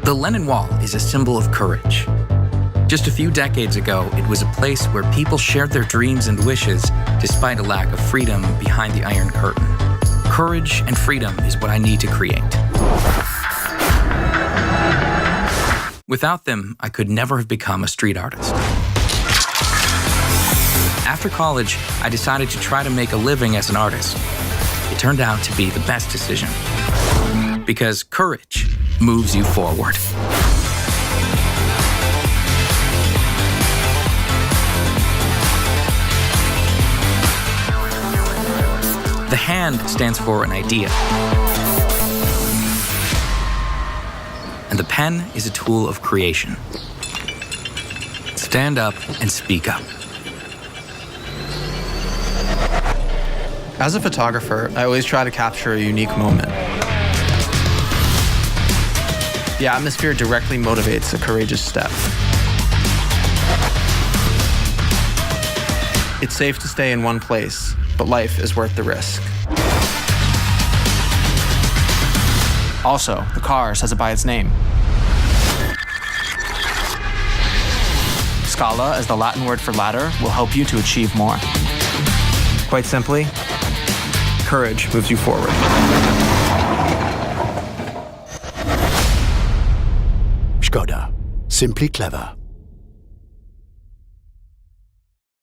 The Lenin Wall is a symbol of courage. Just a few decades ago, it was a place where people shared their dreams and wishes despite a lack of freedom behind the Iron Curtain. Courage and freedom is what I need to create. Without them, I could never have become a street artist. After college, I decided to try to make a living as an artist. It turned out to be the best decision. Because courage moves you forward. The hand stands for an idea. And the pen is a tool of creation. Stand up and speak up. As a photographer, I always try to capture a unique moment. The atmosphere directly motivates a courageous step. It's safe to stay in one place, but life is worth the risk. Also, the car says it by its name. Scala, as the Latin word for ladder, will help you to achieve more. Quite simply, courage moves you forward. Škoda. Simply clever.